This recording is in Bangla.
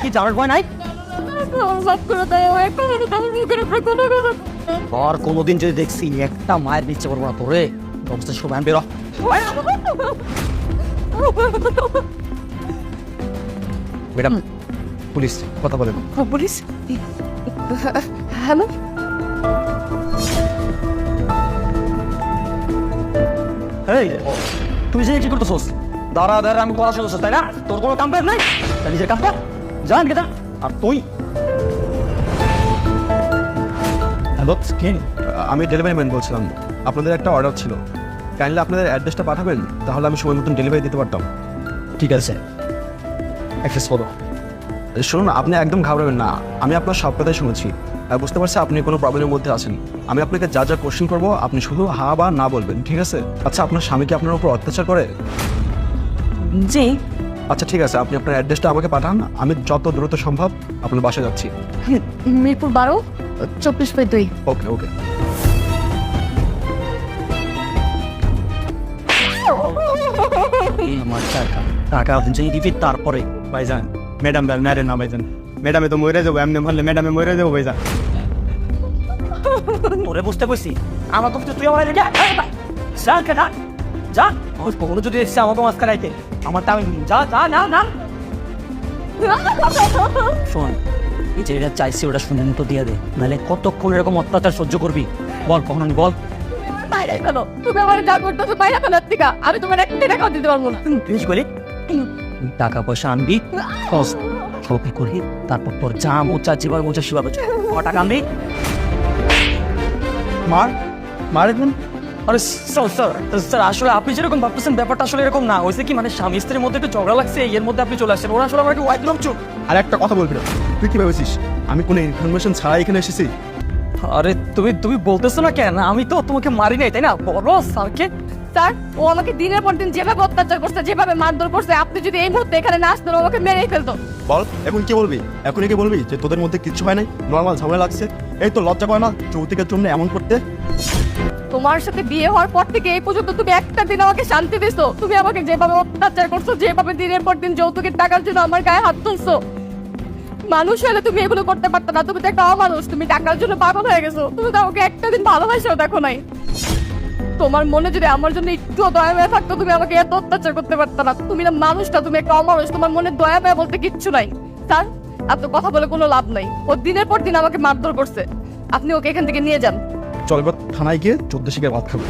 কি জানার ভয় নাই? আর কোনোদিন যদি দেখছি একটা মায়ের নিচ্ছে পারবো না তোরে, অবস্থা সব আন বেরো। ম্যাডাম পুলিশ কথা বলেন। পুলিশ? হ্যালো, এই তুই যে কি করতেছস? দাঁড়া দাঁড়া, আমি পড়াশোনা করছিস তাই না? তোর কোনো কাম নাই, তা নিজের কাম কর, জান কেটা। আর তুই হ্যালো, আমি ডেলিভারি ম্যান বলছিলাম। আপনাদের একটা অর্ডার ছিল, কাইন্ডলি আপনাদের অ্যাড্রেসটা পাঠাবেন, তাহলে আমি সময় মতন ডেলিভারি দিতে পারতাম। ঠিক আছে, অ্যাক্সেস করো। শুনুন, আপনি একদম ঘাবড়াবেন না, আমি আপনার সব কথাই শুনেছি। বুঝতে পারছি আপনি কোনো প্রবলেমের মধ্যে আছেন। আমি আপনাকে যা যা কোশ্চেন করবো আপনি শুধু হ্যাঁ বা না বলবেন, ঠিক আছে? আচ্ছা, আপনার স্বামী কি আপনার উপর অত্যাচার করে? জি। আচ্ছা ঠিক আছে, আপনি আপনার অ্যাড্রেসটা আমাকে পাঠান, আমি যত দ্রুত সম্ভব আপনার বাসায় যাচ্ছি। মিরপুর 12, 24/2। ওকে ওকে। আমার টাকা টাকা আপনি দিবি তারপরে। ভাইজান ম্যাডাম মেরে না ভাইজান, ম্যাডামে তো মরে যাবো, এমনি মারলে ম্যাডামে মরে যাবো ভাইজান। তোরে বুঝতে পারছি, আমার তো তুই আমার যা কেটা যা। কখনো যদি এসছে আমাকে মাস্ক রাইতে আমার তা যা যা না না। শোন, যেটা চাইছি ওটা শুনে তো দিয়ে দে, নাহলে কতক্ষণ এরকম অত্যাচার সহ্য করবি বল? কখন আমি বল। বাইরে ফেলো, তুমি আমার যা করতেছো বাইরে ফেলার থেকে আমি তোমার একটা টাকাও দিতে পারবো না। তুই বলি টাকা পয়সা আনবি সবই করি, তারপর তোর যা মোচা যেভাবে মোচা সেভাবে টাকা আনবি। মার মার এখন। আরে স্যার স্যার স্যার, আসলে আপনি যেরকম ভাবতেছেন ব্যাপারটা আসলে এরকম না। হয়েছে কি, মানে স্বামী স্ত্রীর মধ্যে একটু ঝগড়া লাগছে, এর মধ্যে আপনি চলে আসছেন। ওরা আসলে আমার একটু একদম চুপ। আর একটা কথা বলবি না, তুই কি ভেবেছিস আমি কোনো ইনফরমেশন ছাড়াই এখানে এসেছি? আরে তুমি তুমি বলতেছো না কেন? আমি তো তোমাকে মারি নাই, তাই না? বলো স্যারকে। স্যার, ও আমাকে দিনের পর দিন যেভাবে অত্যাচার করছে, যেভাবে মারধর করছে, আপনি যদি এই মুহূর্তে এখানে না আসতেন ও আমাকে মেরেই ফেলতো। বল, এখন কি বলবি? এখনই কি বলবি যে তোদের মধ্যে কিচ্ছু হয় নাই, নর্মাল ঝামেলা লাগছে? এই তো লজ্জা করে না যৌতুকের জন্য এমন করতে? তোমার সাথে বিয়ে হওয়ার পর থেকে এই পর্যন্ত তুমি একটা দিন আমাকে শান্তি দিছো? তুমি আমাকে যেভাবে অত্যাচার করছো, যেভাবে দিনের পর দিন যৌতুকের টাকার জন্য আমার গায়ে হাত তুলছো, মানুষ হলে তুমি এগুলো করতে পারতো না। তুমি তো একটা অমানুষ, তুমি টাকার জন্য পাগল হয়ে গেছো। তুমি তো আমাকে একটা দিন ভালোবাসাও দেখো নাই। তোমার মনে যদি আমার জন্য একটু দয়া মায়া থাকতো, তুমি আমাকে এত অত্যাচার করতে পারতো না। তুমি না মানুষটা, তুমি একটা অমানুষ, তোমার মনে দয়া মায়া বলতে কিচ্ছু নাই। স্যার, এত কথা বলে কোনো লাভ নাই। ও দিনের পর দিন আমাকে মারধর করছে, আপনি ওকে এখান থেকে নিয়ে যান। চল এবার থানায় গিয়ে 14 শিখে ভাত খাবো।